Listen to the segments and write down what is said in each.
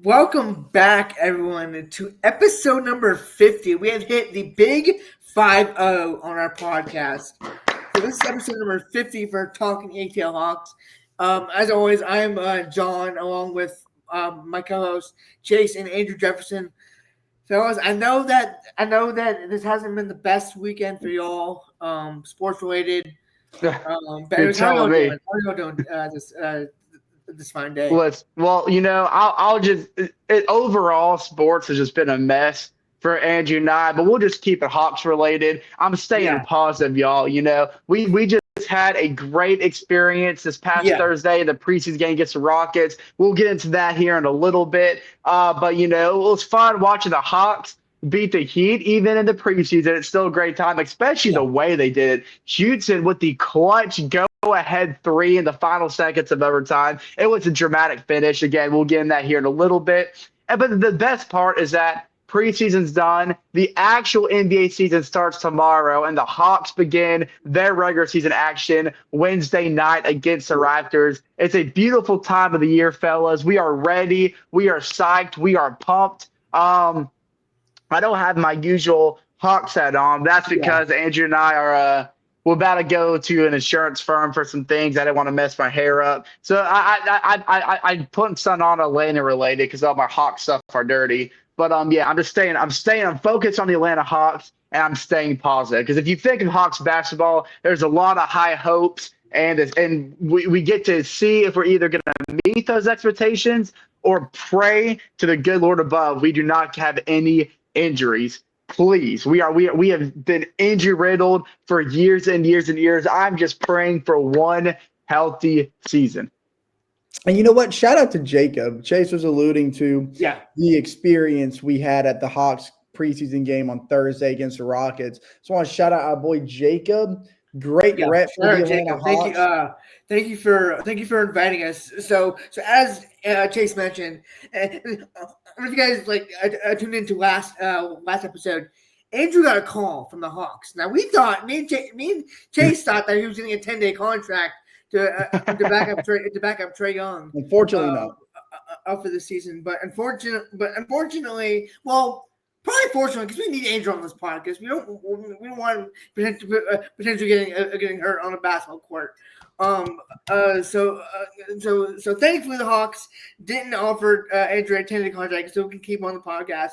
Welcome back, everyone, to episode number 50. We have hit the big 5-0 on our podcast. So this is episode number 50 for Talkin ATL Hawks. As always, I am John, along with my co-hosts Chase and Andrew Jefferson. Fellas, I know that this hasn't been the best weekend for y'all, sports related. But You're how y'all telling doing? me. How y'all doing this fine day? I'll just overall sports has just been a mess for Andrew and I, but we'll just keep it Hawks related. I'm staying Yeah, positive, y'all. We just had a great experience this past yeah, Thursday, the preseason game against the Rockets. We'll get into that here in a little bit. But it was fun watching the Hawks beat the Heat even in the preseason. It's still a great time, especially yeah. the way they did it. Houston with the clutch go-ahead three in the final seconds of overtime. It was a dramatic finish. Again, we'll get in that here in a little bit. But the best part is that preseason's done. The actual NBA season starts tomorrow, and the Hawks begin their regular season action Wednesday night against the Raptors. It's a beautiful time of the year, fellas. We are ready. We are psyched. We are pumped. I don't have my usual Hawks hat on. That's Yeah. because Andrew and I are we're about to go to an insurance firm for some things. I didn't want to mess my hair up, so I put something on Atlanta related because all my Hawks stuff are dirty. But yeah, I'm focused on the Atlanta Hawks, and I'm staying positive because if you think of Hawks basketball, there's a lot of high hopes, and we get to see if we're either going to meet those expectations or pray to the good Lord above we do not have any injuries. Please, we have been injury riddled for years and years and years. I'm just praying for one healthy season. And you know what? Shout out to Jacob. Chase was alluding to Yeah. the experience we had at the Hawks preseason game on Thursday against the Rockets. So I want to shout out our boy Jacob. Great Yeah, rep for sure, the Atlanta Jacob. Thank you. Hawks. Thank you for inviting us. So as Chase mentioned, I don't know if you guys tuned into last episode. Andrew got a call from the Hawks. Now we thought me and Chase thought that he was getting a 10-day contract to back up Trey Young Unfortunately, uh, not. for the season, unfortunately, well. Probably fortunately, because we need Andrew on this podcast. We don't want him potentially getting hurt on a basketball court. So thankfully the Hawks didn't offer Andrew a 10-day contract, so we can keep him on the podcast.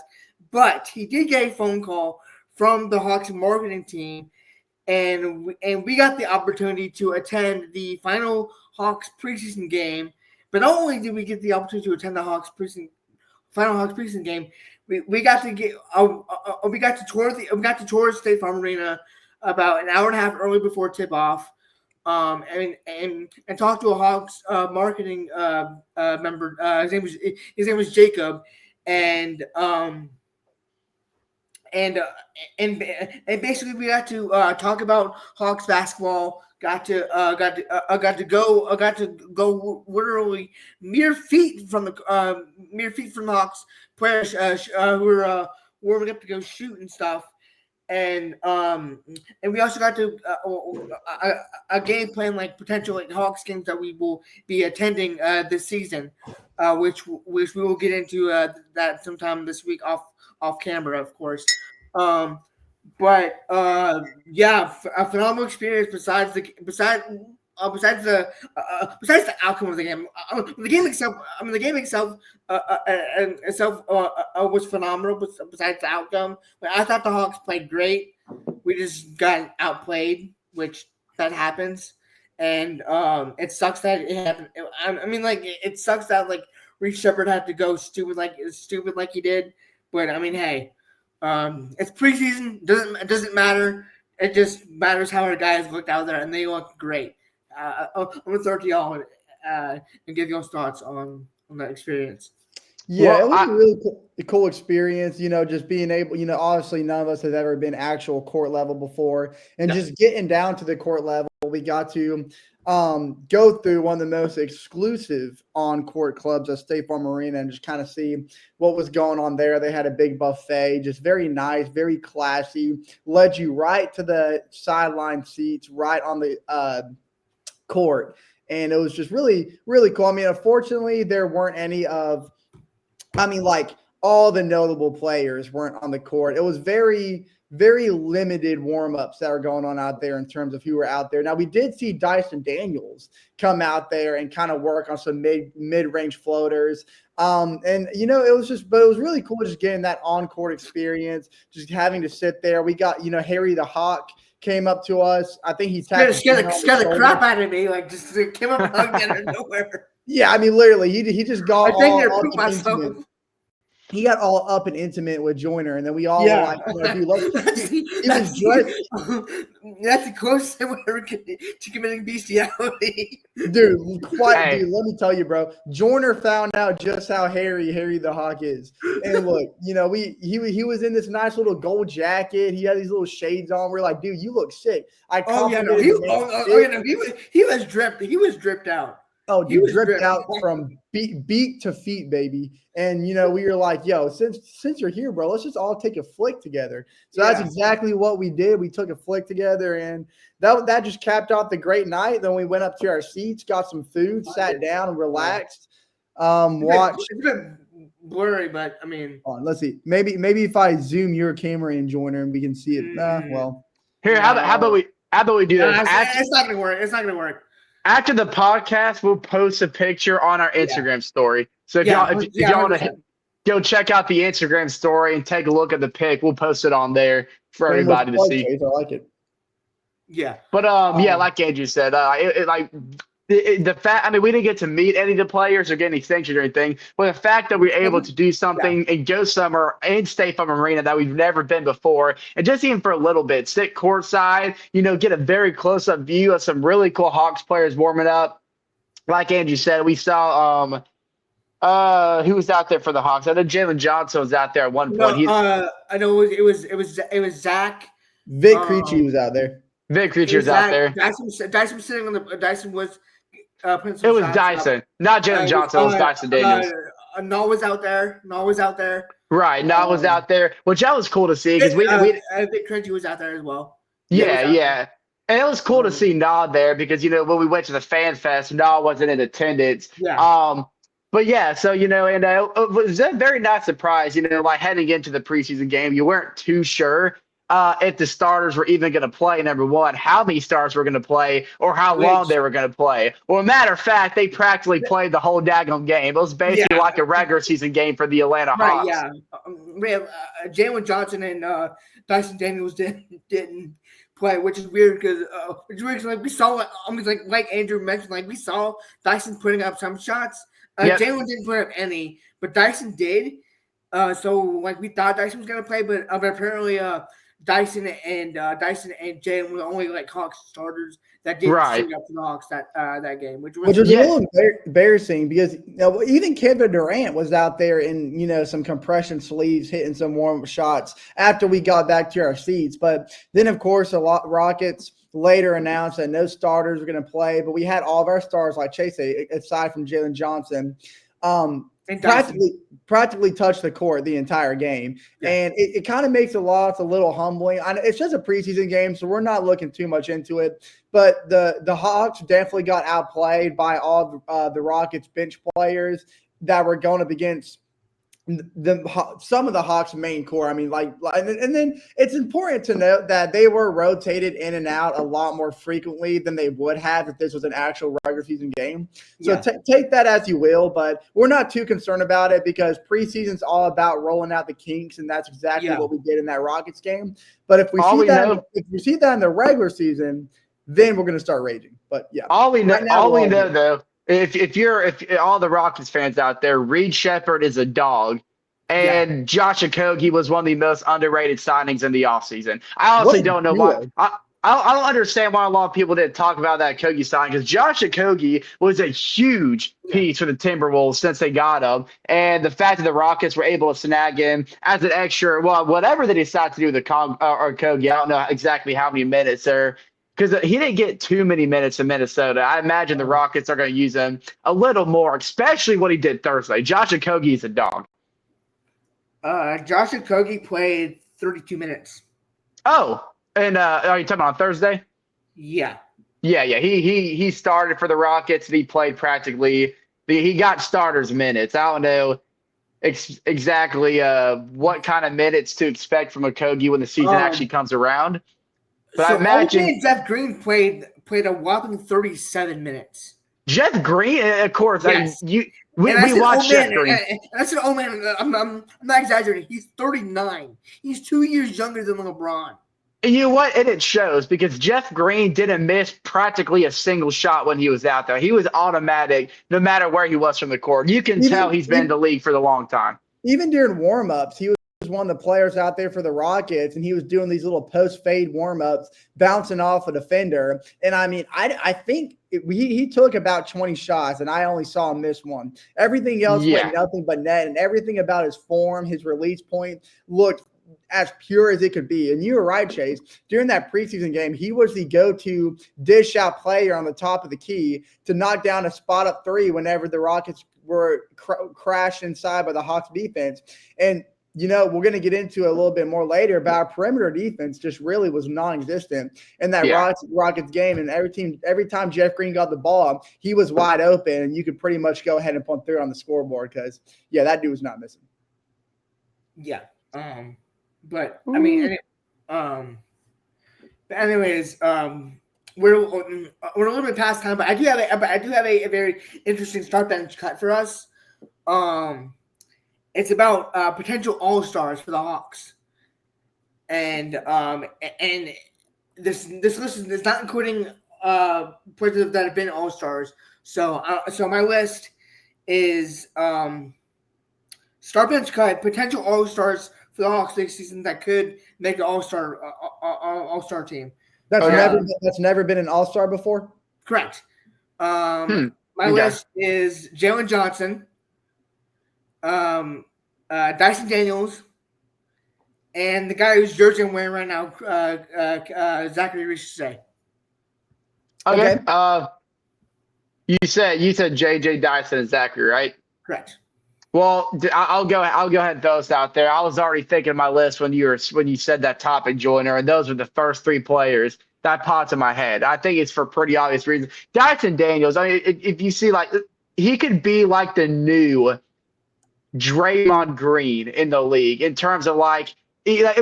But he did get a phone call from the Hawks marketing team, and we got the opportunity to attend the final Hawks preseason game. But not only did we get the opportunity to attend the final Hawks preseason game, we got to tour State Farm Arena about an hour and a half early before tip off, and talk to a Hawks marketing member. His name was Jacob, and and uh, and basically we got to talk about Hawks basketball. Got to go literally mere feet from the Hawks players who were warming up to go shoot and stuff. And we also got to a game plan like potential Hawks games that we will be attending this season, which we will get into that sometime this week off camera, of course. Um, but yeah, a phenomenal experience. Besides the outcome of the game, the game itself. The game itself was phenomenal. Besides the outcome, but I thought the Hawks played great. We just got outplayed, which that happens, and it sucks that it happened. It sucks that Reece Shepherd had to go stupid like he did. But I mean, hey. It's preseason. It doesn't matter. It just matters how our guys looked out there, and they look great. I'm gonna throw it to y'all and give y'all thoughts on that experience. Yeah, Well, it was I a really cool experience, just being able, obviously none of us has ever been actual court level before. And Yeah, just getting down to the court level, we got to go through one of the most exclusive on court clubs at State Farm Arena and just kind of see what was going on there. They had a big buffet, just very nice, very classy, led you right to the sideline seats, right on the court. And it was just really, really cool. I mean, unfortunately, there weren't any of I mean, like all the notable players weren't on the court. It was very, very limited warm-ups that are going on out there in terms of who were out there. Now we did see Dyson Daniels come out there and kind of work on some mid-range floaters. And it was really cool just getting that on-court experience, just having to sit there. We got, Harry the Hawk came up to us. I think he scared the crap out of me. Like just came up hugged out of nowhere. Yeah, I mean, literally, he just got all up and myself. intimate. He got all up and intimate with Joyner, and then we all were like, he was dressed. That's the closest thing we're to committing bestiality. Dude, let me tell you, bro. Joyner found out just how Harry the Hawk is. And look, he was in this nice little gold jacket. He had these little shades on. We're like, dude, you look sick. He was dripped. He was dripped out. Oh, dude, he dripped out from beak to feet, baby. And, we were like, yo, since you're here, bro, let's just all take a flick together. So that's exactly what we did. We took a flick together, and that just capped off the great night. Then we went up to our seats, got some food, sat down, and relaxed. Watched. It's been blurry, but, I mean. Let's see. Maybe if I zoom your camera in, Joyner, and we can see it. Here, how about we do this? It's not going to work. It's not going to work. After the podcast, we'll post a picture on our Instagram story. So if y'all want to go check out the Instagram story and take a look at the pic, we'll post it on there for everybody to see. I like it. Yeah. But like Andrew said, the fact, I mean, we didn't get to meet any of the players or get any sanctions or anything, but the fact that we were able to do something and go somewhere in State Farm Arena that we've never been before, and just even for a little bit, sit courtside, get a very close-up view of some really cool Hawks players warming up. Like Andrew said, we saw who was out there for the Hawks? I know Jalen Johnson was out there at one point. I know it was Zach. Vic Creechy was out there. Vic Creechy was out there. Dyson was sitting on the. Dyson was. It was Dyson, not Jalen Johnson. It was Dyson Daniels. Null was out there. Right, Null was out there, which that was cool to see because I think Creechy was out there as well. Yeah. And it was cool to see Null there because when we went to the Fan Fest, Null wasn't in attendance. Yeah. But yeah, so and it was a very nice surprise. Like heading into the preseason game, you weren't too sure if the starters were even going to play, number one, how many stars were going to play, or how long they were going to play. Well, matter of fact, they practically played the whole daggone game. It was basically like a regular season game for the Atlanta Hawks. Jalen Johnson and Dyson Daniels didn't play, which is weird because like we saw, like Andrew mentioned, we saw Dyson putting up some shots. Jalen didn't put up any, but Dyson did. So we thought Dyson was going to play, but apparently Dyson and Jalen were the only Hawks starters that didn't suit up for the Hawks that game, which was a little embarrassing because even Kevin Durant was out there in some compression sleeves hitting some warm-up shots after we got back to our seats. But then of course Rockets later announced that no starters were going to play, but we had all of our stars, like Chase said, aside from Jalen Johnson. And practically touched the court the entire game. Yeah. And it kind of makes a little humbling. It's just a preseason game, so we're not looking too much into it. But the Hawks definitely got outplayed by all the Rockets bench players that were going up against some of the Hawks main core. I mean, and then it's important to note that they were rotated in and out a lot more frequently than they would have if this was an actual regular season game. So take that as you will, but we're not too concerned about it because preseason's all about rolling out the kinks, and that's exactly what we did in that Rockets game. But if we see that in the regular season, then we're going to start raging. But all we know though. If all the Rockets fans out there, Reed Shepherd is a dog, and Josh Okogie was one of the most underrated signings in the offseason. I honestly don't know why. I don't understand why a lot of people didn't talk about that Okogie signing because Josh Okogie was a huge piece for the Timberwolves since they got him, and the fact that the Rockets were able to snag him as an extra, whatever they decided to do with Okogie, I don't know exactly how many minutes there. Because he didn't get too many minutes in Minnesota. I imagine the Rockets are going to use him a little more, especially what he did Thursday. Josh Okogie is a dog. Josh Okogie played 32 minutes. Oh, and are you talking about on Thursday? Yeah. Yeah. He started for the Rockets and he played practically. He got starters minutes. I don't know exactly what kind of minutes to expect from Okogie when the season actually comes around. But I So Obi imagine and Jeff Green played a whopping 37 minutes. Jeff Green, of course. Yes. We watched Jeff Green. And I said, "Oh man, I'm not exaggerating. He's 39. He's 2 years younger than LeBron." And you know what? And it shows because Jeff Green didn't miss practically a single shot when he was out there. He was automatic no matter where he was from the court. You can tell he's been in the league for the long time. Even during warm-ups, he was one of the players out there for the Rockets, and he was doing these little post-fade warm-ups, bouncing off a defender. And, I mean, I think he took about 20 shots, and I only saw him miss one. Everything else went nothing but net, and everything about his form, his release point looked as pure as it could be. And you were right, Chase. During that preseason game, he was the go-to dish out player on the top of the key to knock down a spot up three whenever the Rockets were crashed inside by the Hawks defense. And, you know, we're going to get into a little bit more later, but our perimeter defense just really was non-existent in that Rockets game. And every time Jeff Green got the ball, he was wide open, and you could pretty much go ahead and punt through it on the scoreboard because, that dude was not missing. Yeah. But I mean, anyways, we're a little bit past time, but I do have a very interesting start bench cut for us. It's about potential all-stars for the Hawks, and this list is not including players that have been all-stars. So my list is start bench cut potential all-stars for the Hawks next season that could make an all-star team. That's never been an all-star before? Correct. My list is Jalen Johnson, Dyson Daniels, and the guy whose jersey I'm wearing right now, Zachary Richardson. Okay. You said JJ Dyson and Zachary, right? Correct. Well, I'll go ahead and throw this out there. I was already thinking of my list when you said that topic, Joyner, and those were the first three players that popped in my head. I think it's for pretty obvious reasons. Dyson Daniels, I mean, if you see, like, he could be like the new Draymond Green in the league in terms of, like,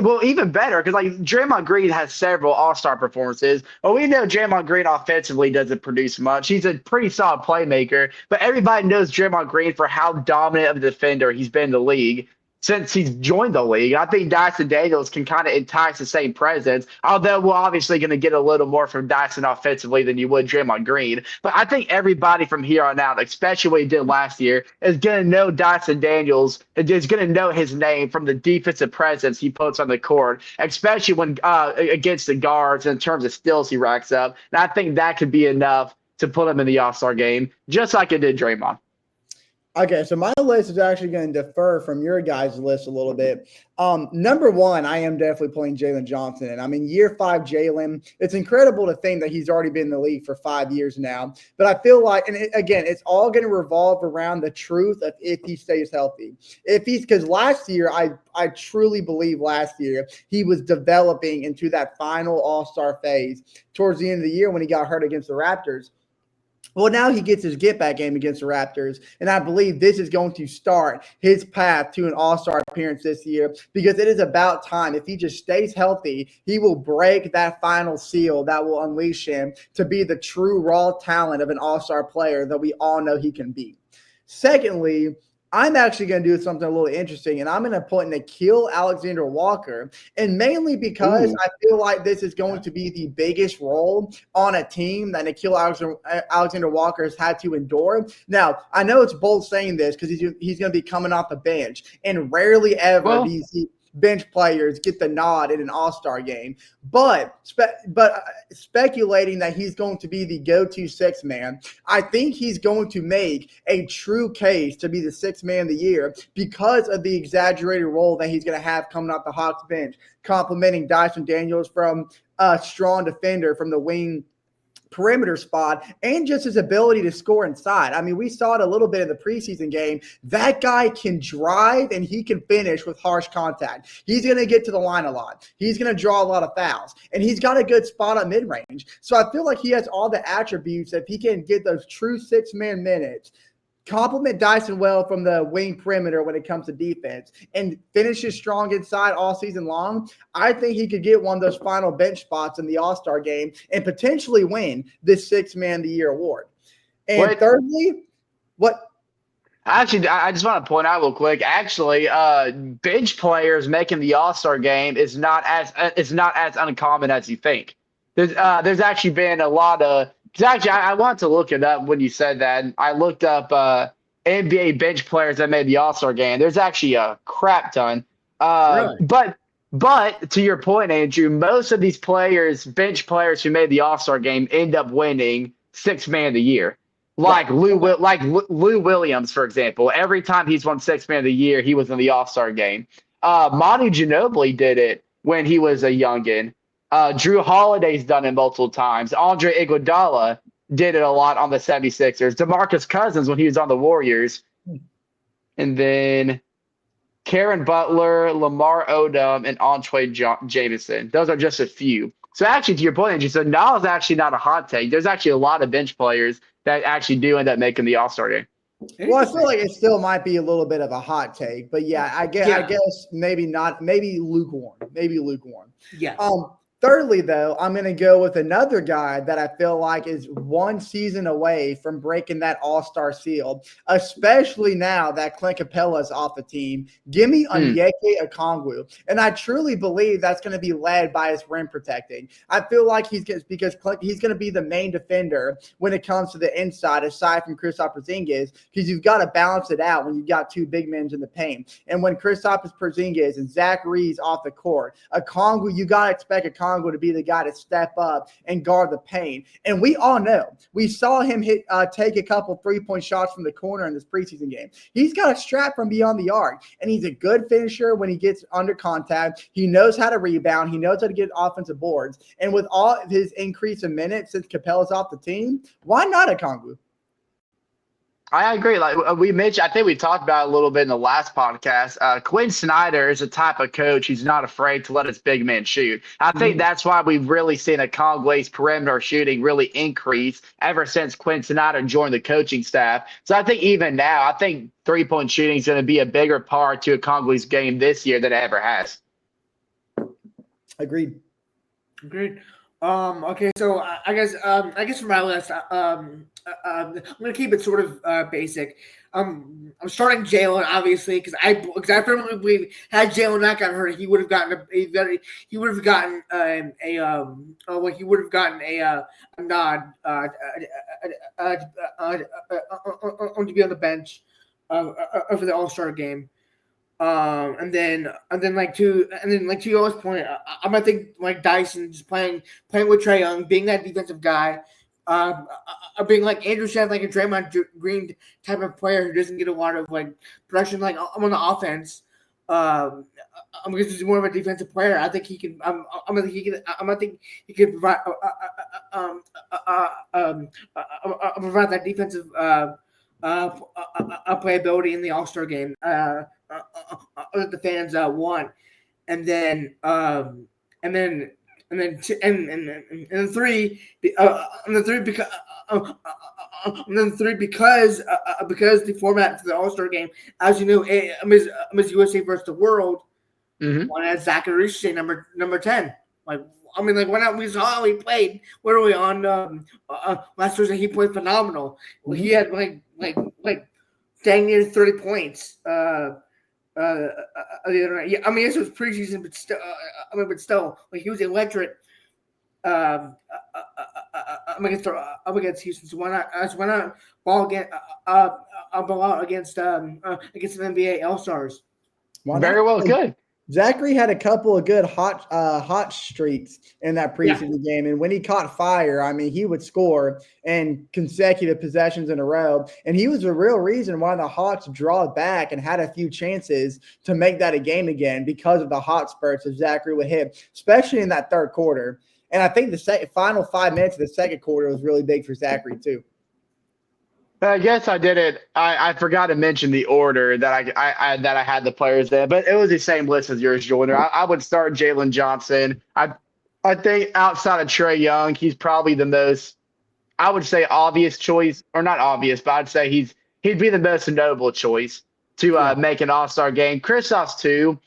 well, even better, because, like, Draymond Green has several all-star performances. Well, we know Draymond Green offensively doesn't produce much. He's a pretty solid playmaker, but everybody knows Draymond Green for how dominant of a defender he's been in the league since he's joined the league. I think Dyson Daniels can kind of entice the same presence, although we're obviously going to get a little more from Dyson offensively than you would Draymond Green. But I think everybody from here on out, especially what he did last year, is going to know Dyson Daniels and is going to know his name from the defensive presence he puts on the court, especially when against the guards in terms of steals he racks up. And I think that could be enough to put him in the All-Star game, just like it did Draymond. Okay, so my list is actually going to differ from your guys' list a little bit. Number one, I am definitely playing Jalen Johnson. And I mean, year 5 Jalen, it's incredible to think that he's already been in the league for 5 years now. But I feel like, and again, it's all going to revolve around the truth of if he stays healthy. Because last year, I truly believe last year he was developing into that final all-star phase towards the end of the year when he got hurt against the Raptors. Well, now he gets his get-back game against the Raptors, and I believe this is going to start his path to an all-star appearance this year because it is about time. If he just stays healthy, he will break that final seal that will unleash him to be the true raw talent of an all-star player that we all know he can be. Secondly, I'm actually going to do something a little interesting, and I'm going to put Nickeil Alexander-Walker, and mainly because I feel like this is going to be the biggest role on a team that Nickeil Alexander-Walker has had to endure. Now, I know it's bold saying this because he's going to be coming off the bench, and rarely ever do you see bench players get the nod in an all-star game. But speculating that he's going to be the go-to sixth man, I think he's going to make a true case to be the sixth man of the year because of the exaggerated role that he's going to have coming off the Hawks bench, complimenting Dyson Daniels from a strong defender from the wing perimeter spot and just his ability to score inside. I mean, we saw it a little bit in the preseason game. That guy can drive and he can finish with harsh contact. He's going to get to the line a lot. He's going to draw a lot of fouls, and he's got a good spot at mid-range. So I feel like he has all the attributes that if he can get those true six-man minutes complement Dyson well from the wing perimeter when it comes to defense and finishes strong inside all season long, I think he could get one of those final bench spots in the All-Star game and potentially win this Sixth Man of the Year award. And thirdly, what? Actually, I just want to point out real quick. Actually, bench players making the All-Star game is not as uncommon as you think. There's actually been a lot of. Actually, I wanted to look it up when you said that. And I looked up NBA bench players that made the All-Star game. There's actually a crap ton. Really? But to your point, Andrew, most of these players, bench players who made the All-Star game, end up winning Sixth Man of the Year. Like Lou Williams, for example. Every time he's won Sixth Man of the Year, he was in the All-Star game. Manu Ginobili did it when he was a youngin. Drew Holiday's done it multiple times. Andre Iguodala did it a lot on the 76ers. DeMarcus Cousins when he was on the Warriors. And then Karen Butler, Lamar Odom, and Andre Jameson. Those are just a few. So actually, to your point, Andrew, so now is actually not a hot take. There's actually a lot of bench players that actually do end up making the All-Star game. Well, I feel like it still might be a little bit of a hot take, but I guess maybe not, maybe lukewarm. Yeah. Thirdly, though, I'm going to go with another guy that I feel like is one season away from breaking that all-star seal, especially now that Clint Capella's off the team. Give me Onyeka Okongwu. And I truly believe that's going to be led by his rim protecting. I feel like he's going to be the main defender when it comes to the inside, aside from Kristaps Porzingis, because you've got to balance it out when you've got two big men in the paint. And when Kristaps Porzingis and Zach Reeves off the court, Okongwu, you got to expect Okongwu to be the guy to step up and guard the paint. And we all know, we saw him take a couple three-point shots from the corner in this preseason game. He's got a strap from beyond the arc, and he's a good finisher when he gets under contact. He knows how to rebound. He knows how to get offensive boards. And with all of his increase in minutes since Capella's off the team, why not Okongwu? I agree. Like we mentioned, I think we talked about it a little bit in the last podcast. Quinn Snyder is a type of coach who's not afraid to let his big men shoot. I think that's why we've really seen Okongwu's perimeter shooting really increase ever since Quinn Snyder joined the coaching staff. So I think even now, I think three-point shooting is going to be a bigger part to Okongwu's game this year than it ever has. Agreed. Okay, so I guess for my list, I'm gonna keep it sort of basic. I'm starting Jalen obviously because I firmly believe had Jalen not gotten hurt, he would have gotten a nod to be on the bench for the All-Star game. And then to Yo's point, I'm gonna think like Dyson just playing with Trae Young, being that defensive guy, being like Andrew said, like a Draymond Green type of player who doesn't get a lot of like production like on the offense. I'm because he's more of a defensive player. I think he can. I'm gonna think he can provide provide that defensive playability in the All-Star game. That the fans want, and then three because the format for the All-Star game, as you know, is USA versus the world. One has Zachary Reese number 10. Like I mean, like why not? We saw how he played. What are we on last Thursday? He played phenomenal. He had like dang near 30 points. The other night. Yeah, I mean this was preseason, but still, like he was electric. I'm against Houston, so why not ball against some NBA All-Stars? Very well, good. Zachary had a couple of good hot streaks in that preseason game, and when he caught fire, I mean, he would score in consecutive possessions in a row, and he was the real reason why the Hawks draw back and had a few chances to make that a game again because of the hot spurts that Zachary would hit, especially in that third quarter. And I think the final 5 minutes of the second quarter was really big for Zachary too. I guess I did it. I forgot to mention the order that I had the players in, but it was the same list as yours, Jordan. I would start Jalen Johnson. I think outside of Trae Young, he's probably the most, I would say, obvious choice, or not obvious, but I'd say he'd be the most notable choice to make an All-Star game. Kristaps too,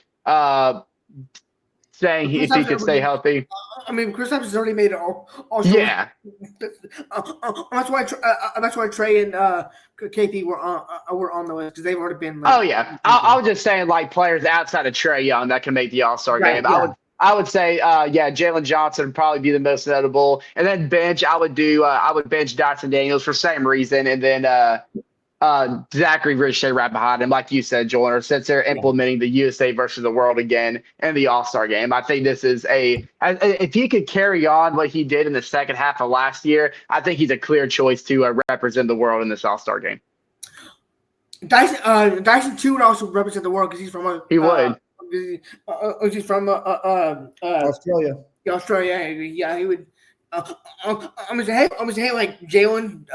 saying if he could stay healthy. I mean, Kristaps has already made it all. Yeah. That's why Trey and KP were on the list because they've already been. Oh yeah, I was just saying like players outside of Trey Young that can make the All-Star game. Yeah. I would say Jalen Johnson would probably be the most notable, and then bench I would bench Dyson Daniels for same reason, and then Zachary Ricochet right behind him, like you said, Joel. Since they're implementing the USA versus the world again in the All-Star game, I think this is if he could carry on what he did in the second half of last year, I think he's a clear choice to represent the world in this All-Star game. Dyson too would also represent the world because he's from he would. He's from Australia. Australia, yeah, he would. I'm gonna say like Jalen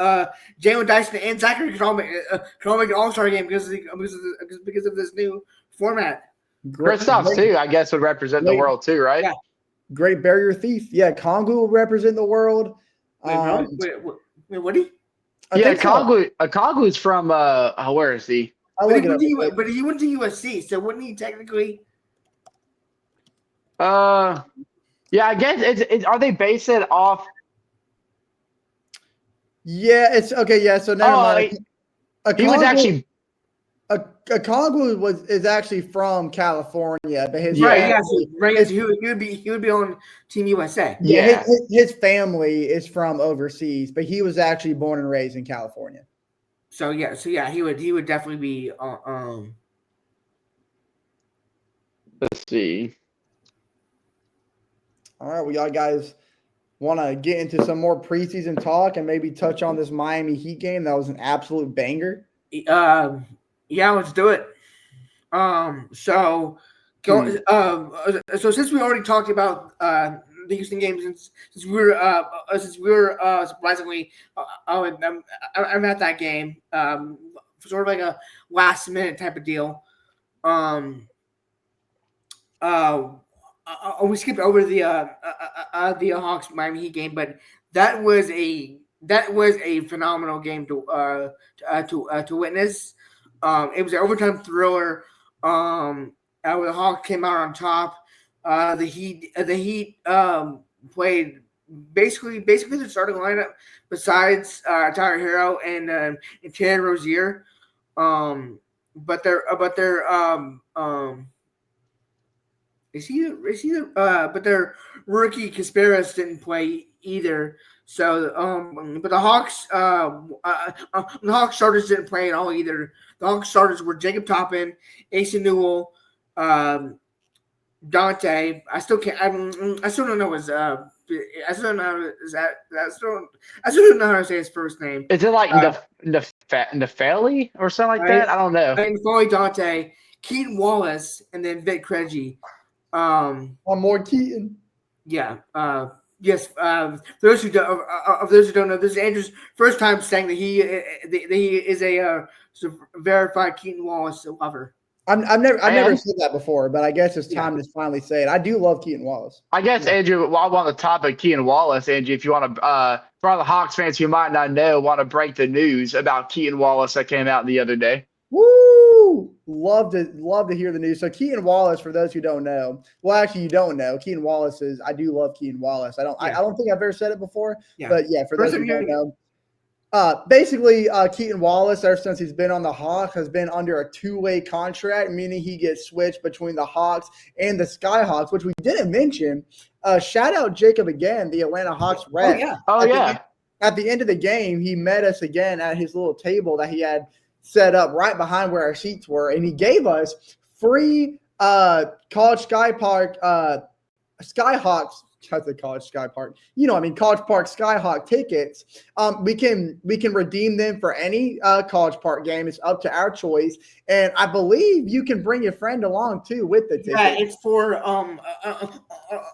Dyson and Zachary can all make an All-Star game because of this new format. Kristaps too, I guess, would represent the world too, right? Yeah. Great barrier thief. Yeah, Kongu will represent the world. Wait, what? Yeah, Kongu is from where is he? But he went to USC, so wouldn't he technically? Yeah, I guess are they based it off? Yeah, it's okay. Yeah, so never mind. He was actually Kongu is actually from California, but his he would be on Team USA. Yeah, his family is from overseas, but he was actually born and raised in California. So he would definitely be. Let's see. All right, well, y'all guys want to get into some more preseason talk and maybe touch on this Miami Heat game? That was an absolute banger. Yeah, let's do it. So since we already talked about the Houston game, since we were surprisingly, I'm at that game, sort of like a last minute type of deal. We skipped over the Hawks Miami Heat game, but that was a phenomenal game to witness. It was an overtime thriller. Where the Hawks came out on top. The Heat played basically the starting lineup besides Tyler Hero and Ted Rozier. But their rookie Kasparas didn't play either. So, but the Hawks starters didn't play at all either. The Hawks starters were Jacob Toppin, Asa Newell, Dante. I still don't know his. I still don't know how to say his first name. Is it like Nefeli or something like that? I don't know. Nefeli, Dante, Keaton Wallace, and then Vic Krejci. One more Keaton. Yeah. Yes. For those who don't know, this is Andrew's first time saying that he is a verified Keaton Wallace lover. I've never said that before, but I guess it's time to finally say it. I do love Keaton Wallace. I guess, Andrew, while on the topic of Keaton Wallace, Andrew, if you want to, for all the Hawks fans who might not know, want to break the news about Keaton Wallace that came out the other day. Woo! Love to hear the news. So Keaton Wallace, for those who don't know, well, actually you don't know, Keaton Wallace is. I do love Keaton Wallace. I don't think I've ever said it before, but yeah, for those who don't know. Basically, Keaton Wallace, ever since he's been on the Hawks, has been under a two-way contract, meaning he gets switched between the Hawks and the Skyhawks, which we didn't mention. Shout out Jacob again, the Atlanta Hawks rep. At the end of the game, he met us again at his little table that he had set up right behind where our seats were, and he gave us free College Sky Park Skyhawks. That's a College Sky Park. College Park Skyhawk tickets. We can redeem them for any College Park game. It's up to our choice, and I believe you can bring your friend along too with the ticket. Yeah, it's for I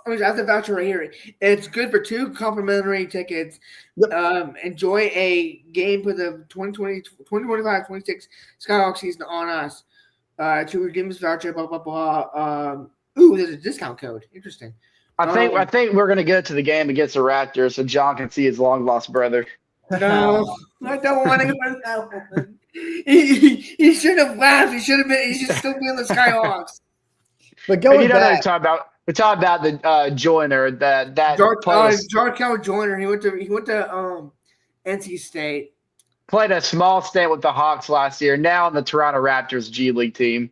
have the voucher right here. It's good for 2 complimentary tickets. Yep. Enjoy a game for the 2025-26 Skyhawk season on us. To redeem this voucher, blah blah blah. There's a discount code. Interesting. I think we're gonna get to the game against the Raptors so John can see his long lost brother. No, I don't want to go to that one. He should have laughed. He should have been. He should still be in the Skyhawks. But going They're back, talking about. We're talking about the Joyner that Jarkel Joyner. He went to NC State. played a small stint with the Hawks last year. Now on the Toronto Raptors G League team.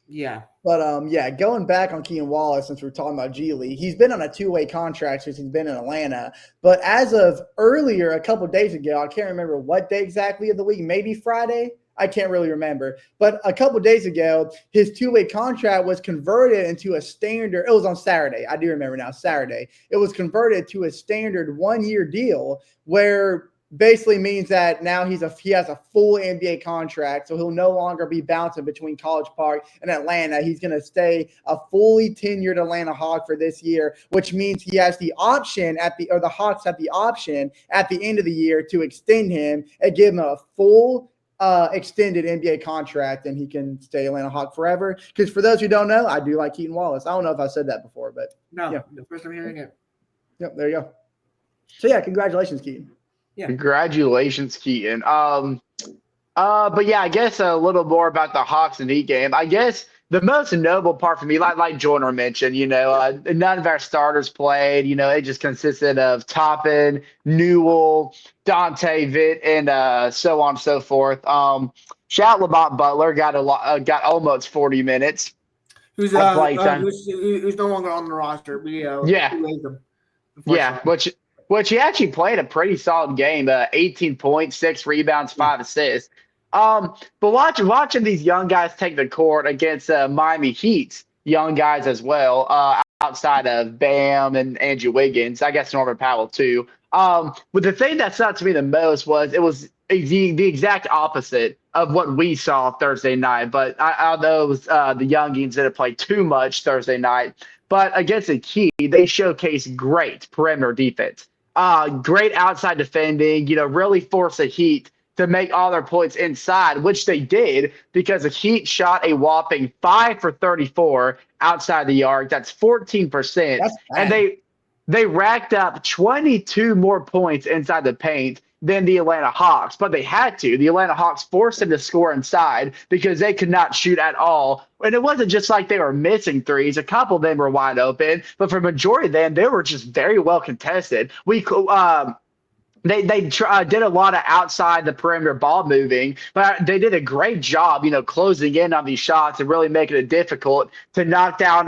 Yeah. But going back on Keaton Wallace, since we're talking about G League, he's been on a two-way contract since he's been in Atlanta. But as of earlier, a couple of days ago, I can't remember what day exactly of the week, maybe Friday. I can't really remember. But a couple of days ago, his two-way contract was converted into a standard. It was on Saturday. I do remember now, Saturday. It was converted to a standard one-year deal where basically means that now he has a full NBA contract, so he'll no longer be bouncing between College Park and Atlanta. He's going to stay a fully tenured Atlanta Hawk for this year, which means he has the option the Hawks have the option at the end of the year to extend him and give him a full extended NBA contract, and he can stay Atlanta Hawk forever. Because for those who don't know, I do like Keaton Wallace. I don't know if I said that before, but no, yeah. The first time hearing it. Yep, there you go. So yeah, congratulations, Keaton. Yeah. Congratulations, Keaton. But yeah, I guess a little more about the Hawks and Heat game. I guess the most notable part for me, like Jordan mentioned, none of our starters played. It just consisted of Toppin, Newell, Dante, Vitt, and so on and so forth. Shout Lamont Butler got almost 40 minutes. Who's no longer on the roster? We raised him. Yeah, which he actually played a pretty solid game. 18 points, 6 rebounds, 5 assists. But watching these young guys take the court against Miami Heat's young guys as well, outside of Bam and Andrew Wiggins, I guess Norman Powell too. But the thing that stuck to me the most was it was the exact opposite of what we saw Thursday night. But I know the youngins didn't play too much Thursday night. But against the Heat, they showcased great perimeter defense. Great outside defending, really forced the Heat to make all their points inside, which they did because the Heat shot a whopping 5 for 34 outside the arc. That's 14%. And they racked up 22 more points inside the paint than the Atlanta Hawks, but they had to. The Atlanta Hawks forced them to score inside because they could not shoot at all. And it wasn't just like they were missing threes. A couple of them were wide open, but for a majority of them, they were just very well contested. They did a lot of outside the perimeter ball moving, but they did a great job, closing in on these shots and really making it difficult to knock down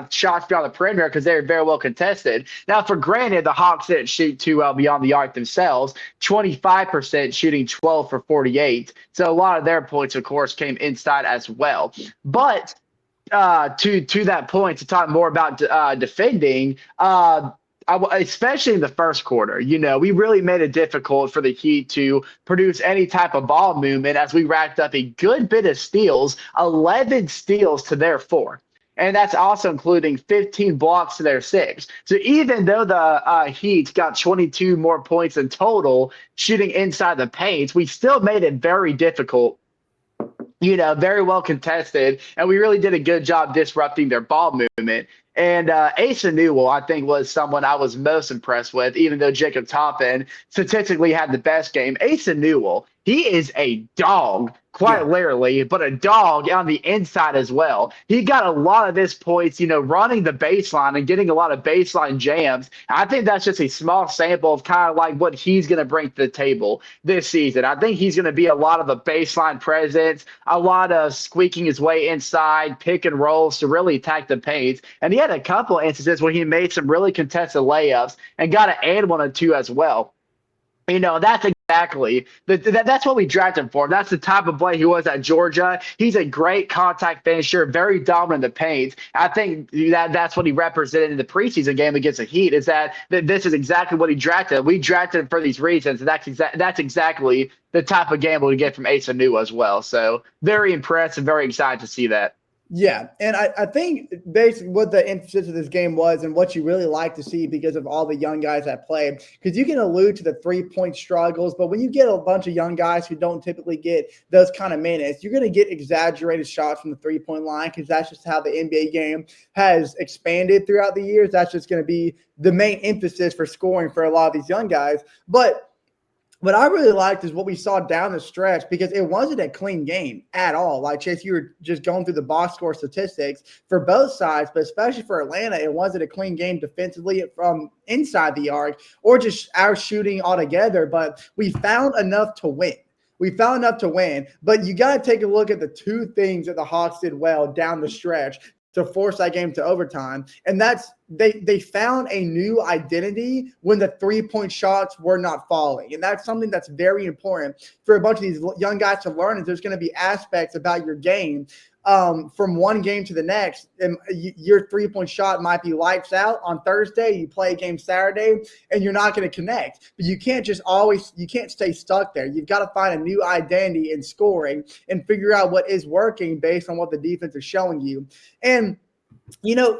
shots beyond the perimeter because they were very well contested. Now, for granted, the Hawks didn't shoot too well beyond the arc themselves, 25% shooting 12 for 48. So a lot of their points, of course, came inside as well. But to that point, to talk more about defending, especially in the first quarter, we really made it difficult for the Heat to produce any type of ball movement as we racked up a good bit of steals, 11 steals to their 4. And that's also including 15 blocks to their 6. So even though the Heat got 22 more points in total shooting inside the paint, we still made it very difficult, very well contested, and we really did a good job disrupting their ball movement. And Asa Newell, I think, was someone I was most impressed with, even though Jacob Toppin statistically had the best game. Asa Newell, he is a dog, quite literally, but a dog on the inside as well. He got a lot of his points, running the baseline and getting a lot of baseline jams. I think that's just a small sample of kind of like what he's going to bring to the table this season. I think he's going to be a lot of a baseline presence, a lot of squeaking his way inside, pick and rolls to really attack the paint. And he had a couple of instances where he made some really contested layups and got an and 1 or 2 as well. That's exactly that's what we drafted him for. That's the type of player he was at Georgia. He's a great contact finisher, very dominant in the paint. I think that's what he represented in the preseason game against the Heat. Is that this is exactly what he drafted. We drafted him for these reasons, and that's exactly the type of game we get from Asa Newell as well. So very impressed and very excited to see that. Yeah, and I think basically what the emphasis of this game was and what you really like to see because of all the young guys that played, because you can allude to the three-point struggles, but when you get a bunch of young guys who don't typically get those kind of minutes, you're going to get exaggerated shots from the three-point line because that's just how the NBA game has expanded throughout the years. That's just going to be the main emphasis for scoring for a lot of these young guys. But what I really liked is what we saw down the stretch, because it wasn't a clean game at all. Like, Chase, you were just going through the box score statistics for both sides, but especially for Atlanta, it wasn't a clean game defensively from inside the arc or just our shooting altogether, but we found enough to win. But you got to take a look at the two things that the Hawks did well down the stretch to force that game to overtime. And that's they found a new identity when the three-point shots were not falling. And that's something that's very important for a bunch of these young guys to learn, is there's going to be aspects about your game from one game to the next. And your three-point shot might be lights out on Thursday. You play a game Saturday and you're not going to connect. But you can't stay stuck there. You've got to find a new identity in scoring and figure out what is working based on what the defense is showing you. And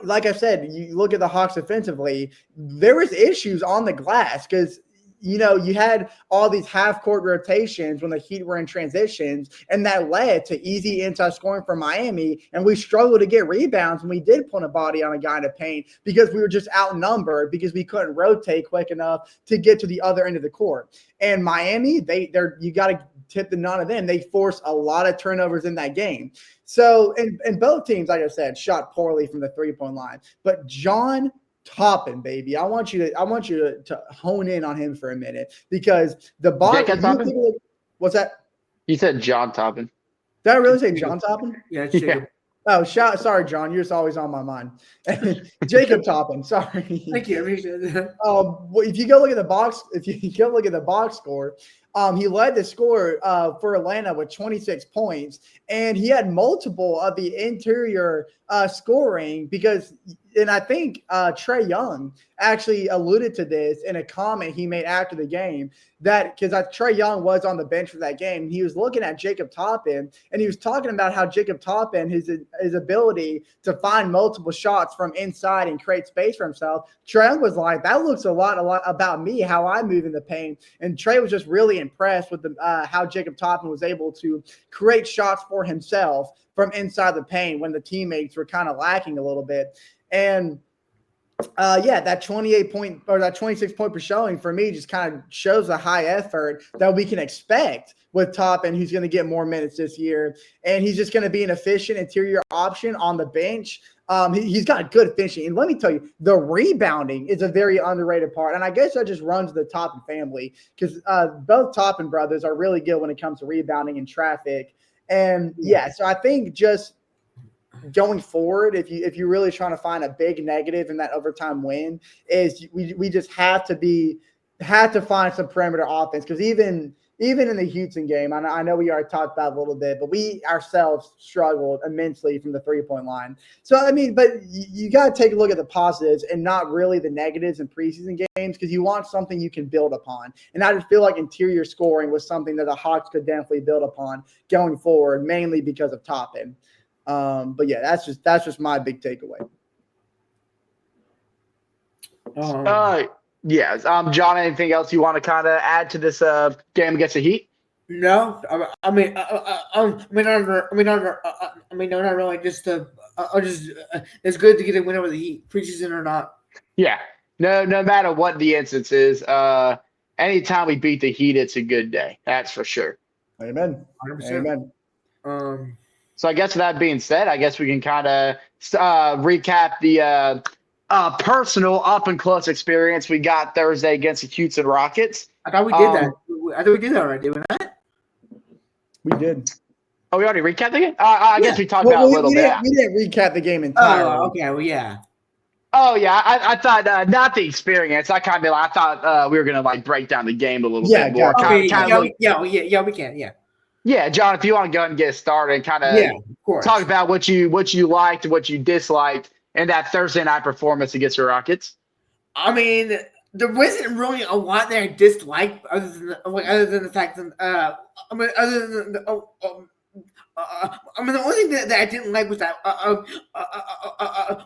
like I said, you look at the Hawks offensively, there was issues on the glass because you had all these half-court rotations when the Heat were in transitions, and that led to easy inside scoring for Miami, and we struggled to get rebounds when we did put a body on a guy in the paint because we were just outnumbered because we couldn't rotate quick enough to get to the other end of the court. And Miami, you got to tip the none of them. They forced a lot of turnovers in that game. So, and both teams, like I said, shot poorly from the three-point line. But John Toppin, baby, I want you to hone in on him for a minute, because the ball. What's that? You said John Toppin. Did I really say John Toppin? Yeah, it's Jacob. Oh, sorry, John. You're just always on my mind. Jacob Toppin. Sorry. Thank you. I appreciate that. If you go look at the box score, he led the score for Atlanta with 26 points, and he had multiple of the interior scoring because, and I think Trae Young actually alluded to this in a comment he made after the game, that because Trae Young was on the bench for that game, he was looking at Jacob Toppin, and he was talking about how Jacob Toppin, his ability to find multiple shots from inside and create space for himself. Trae Young was like, that looks a lot about me, how I move in the paint. And Trae was just really impressed with how Jacob Toppin was able to create shots for himself from inside the paint when the teammates were kind of lacking a little bit. And that 28-point or that 26-point per showing for me just kind of shows the high effort that we can expect with Toppin, who's going to get more minutes this year. And he's just going to be an efficient interior option on the bench. He's got good finishing. And let me tell you, the rebounding is a very underrated part. And I guess that just runs the Toppin family, because both Toppin brothers are really good when it comes to rebounding and traffic. And so I think just going forward, if you're really trying to find a big negative in that overtime win, is we just have to find some perimeter offense, because even in the Houston game, I know we already talked about it a little bit, but we ourselves struggled immensely from the three-point line. So, I mean, but you got to take a look at the positives and not really the negatives in preseason games, because you want something you can build upon. And I just feel like interior scoring was something that the Hawks could definitely build upon going forward, mainly because of Toppin. But yeah, that's just my big takeaway. Yes. John, anything else you want to kind of add to this game against the Heat? No, I mean, not really. Just it's good to get a win over the Heat, preseason or not. Yeah. No matter what the instance is, anytime we beat the Heat, it's a good day. That's for sure. Amen. 100%. Amen. So I guess with that being said, I guess we can kind of recap the personal up and close experience we got Thursday against the Houston Rockets. I thought we did that. I thought we did that already, did we not? We did. Oh, we already recapped the game? I guess we talked about it a little bit. We didn't recap the game entirely. Oh, okay. Well, yeah. Oh, yeah. I thought not the experience. I thought we were going to break down the game a little bit more. Okay, we can. Yeah. Yeah, John, if you want to go ahead and get started and kind of talk about what you liked and what you disliked in that Thursday night performance against the Rockets. I mean, there wasn't really a lot that I disliked other than the fact that the only thing that I didn't like was that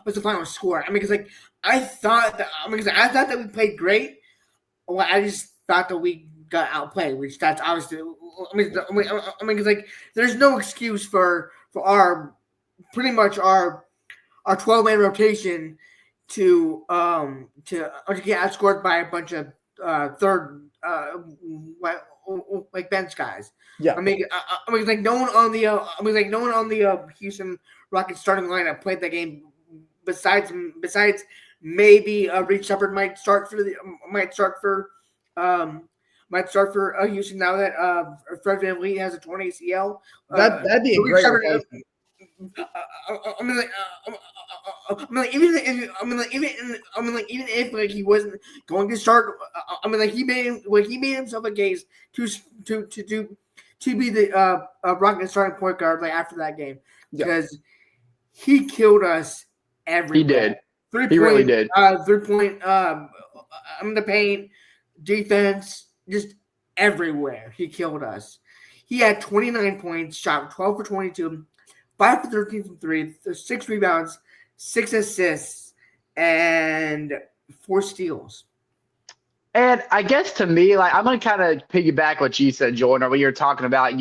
was the final score. I mean, because I thought that we played great. Well, I just thought that we got outplayed, which that's obviously. I mean, because there's no excuse for our pretty much our 12-man rotation to get outscored by a bunch of third like bench guys. Yeah. I mean, like no one on the Houston Rockets starting lineup played that game besides maybe Reed Shepard might start for Houston now that Fred VanVleet has a torn ACL. That'd be a great replacement. Even if like he wasn't going to start, he made himself a case to be the Rockets starting point guard like after that game because he killed us everywhere. He did. 3 He really did. 3-point in the paint, defense, just everywhere. He killed us. He had 29 points, shot 12 for 22, 5 for 13 from 3, 6 rebounds, 6 assists, and 4 steals. And I guess to me, like I'm gonna kind of piggyback what you said, Jordan, when you were talking about,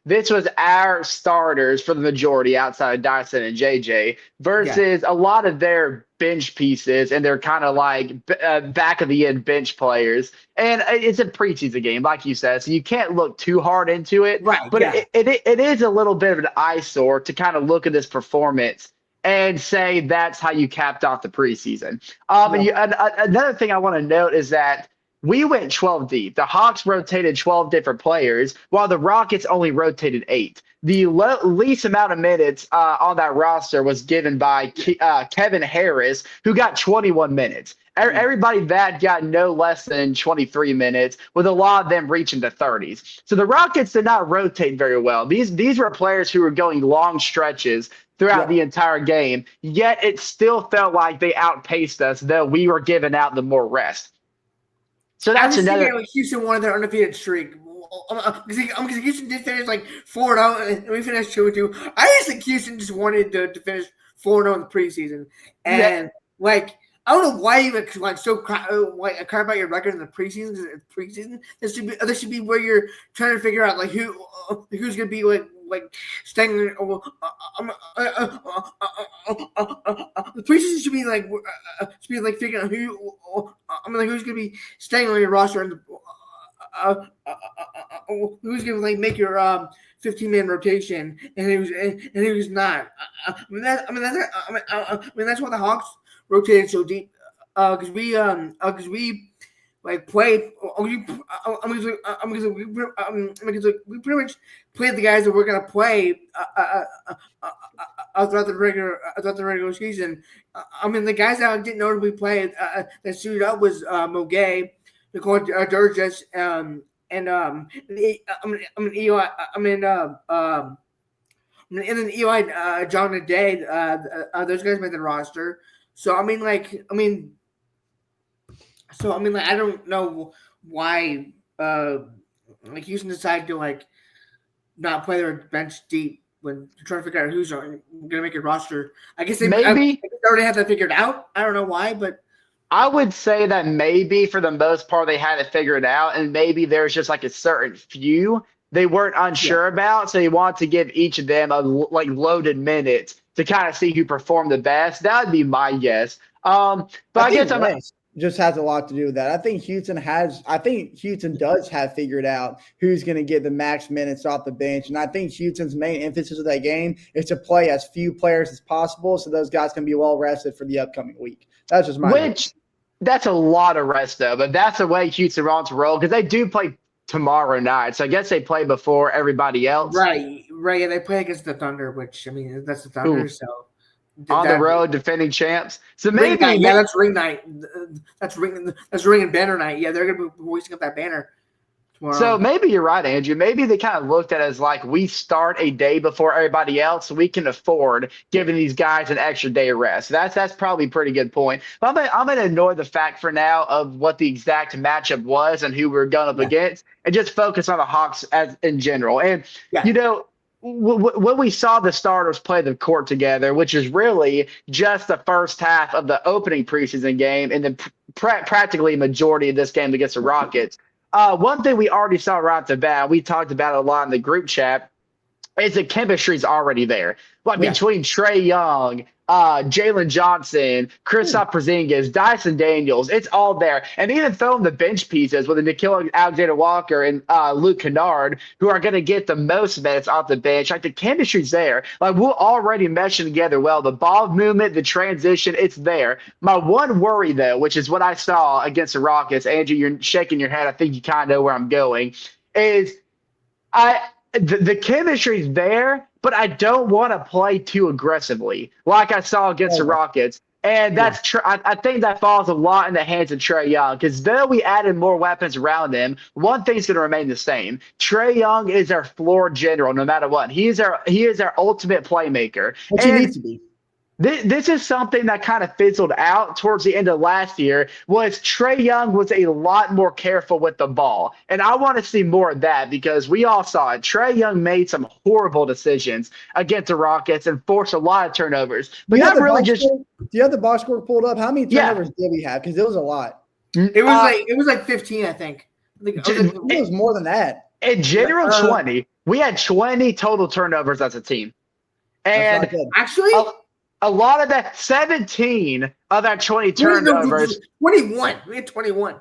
this was our starters for the majority outside of Dyson and JJ versus a lot of their bench pieces, and they're kind of like back of the end bench players. And it's a preseason game, like you said, so you can't look too hard into it. Right. But it is a little bit of an eyesore to kind of look at this performance and say that's how you capped off the preseason. And another thing I want to note is that we went 12 deep. The Hawks rotated 12 different players, while the Rockets only rotated 8. The least amount of minutes on that roster was given by Kevin Harris, who got 21 minutes. Everybody that got no less than 23 minutes, with a lot of them reaching the 30s. So the Rockets did not rotate very well. These were players who were going long stretches throughout the entire game, yet it still felt like they outpaced us, though we were giving out the more rest. So that's another. Houston wanted their undefeated streak. Because Houston did finish like 4-0, and we finished 2-2. I just think Houston just wanted to finish 4-0 in the preseason, and I don't know why you so cry about your record in the preseason. Preseason, this should be where you're trying to figure out like who's gonna be like staying. The preseason should be like figuring out who's gonna be staying on your roster and who's gonna like make your 15-man rotation and who's not. That's why the Hawks rotated so deep because we played. We pretty much played the guys that we're gonna play throughout the regular season. The guys that didn't notably play that suited up was Mogay, Nicole Durgis, and Eli. And then Eli, John, and Day. Those guys made the roster. So I don't know why Houston decided to not play their bench deep when they're trying to figure out who's going to make a roster. I guess they already have that figured out. I don't know why, but I would say that maybe for the most part they had it figured out, and maybe there's just like a certain few they weren't unsure about, so they want to give each of them a loaded minutes to kind of see who performed the best. That would be my guess. But I guess just has a lot to do with that. I think Houston does have figured out who's going to get the max minutes off the bench. And I think Houston's main emphasis of that game is to play as few players as possible so those guys can be well rested for the upcoming week. That's just my opinion. That's a lot of rest, though. But that's the way Houston wants to roll because they do play tomorrow night. So I guess they play before everybody else. Right. Yeah, they play against the Thunder, which, that's the Thunder, so. On the road, defending champs. So maybe that's ring night. That's ring and banner night. Yeah, they're gonna be hoisting up that banner tomorrow. So maybe you're right, Andrew. Maybe they kind of looked at it as like we start a day before everybody else, so we can afford giving these guys an extra day of rest. That's probably a pretty good point. But I'm gonna ignore the fact for now of what the exact matchup was and who we're going up against, and just focus on the Hawks as in general. And when we saw the starters play the court together, which is really just the first half of the opening preseason game and then practically a majority of this game against the Rockets, one thing we already saw right off the bat, we talked about it a lot in the group chat, is the chemistry's already there. Between Trae Young, Jalen Johnson, Kristaps Porzingis, Dyson Daniels. It's all there. And even throwing the bench pieces with Nickeil Alexander-Walker and Luke Kennard, who are going to get the most minutes off the bench. Like, the chemistry's there. Like, we're already meshing together well. The ball movement, the transition, it's there. My one worry, though, which is what I saw against the Rockets, Andrew, you're shaking your head. I think you kind of know where I'm going, is the chemistry's there, but I don't want to play too aggressively, like I saw against the Rockets. And that's I think that falls a lot in the hands of Trae Young, because though we added more weapons around him, one thing's going to remain the same. Trae Young is our floor general, no matter what. He is our ultimate playmaker. Which he needs to be. This is something that kind of fizzled out towards the end of last year, was Trae Young was a lot more careful with the ball. And I want to see more of that, because we all saw it. Trae Young made some horrible decisions against the Rockets and forced a lot of turnovers. But not really just – do you have the box score pulled up? How many turnovers did we have? Because it was a lot. It was like 15, I think. It was more than that. In general, 20. We had 20 total turnovers as a team. And actually – a lot of that, 17 of that 20 turnovers. 21. We had 21.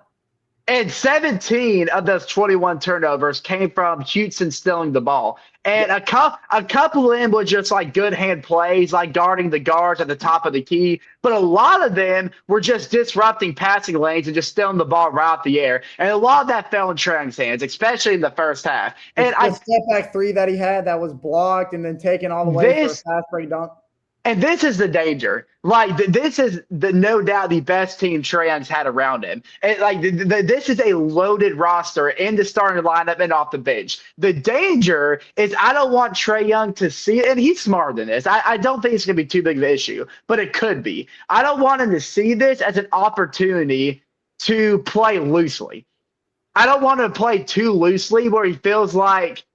And 17 of those 21 turnovers came from Houston stealing the ball. And a couple of them were just like good hand plays, like guarding the guards at the top of the key. But a lot of them were just disrupting passing lanes and just stealing the ball right out the air. And a lot of that fell in Trae Young's hands, especially in the first half. And the step back three that he had that was blocked and then taken all the way for a fast break dunk. And this is the danger. Like, this is no doubt the best team Trae Young's had around him. And this is a loaded roster in the starting lineup and off the bench. The danger is I don't want Trae Young to see it, and he's smarter than this. I don't think it's going to be too big of an issue, but it could be. I don't want him to see this as an opportunity to play loosely. I don't want him to play too loosely where he feels like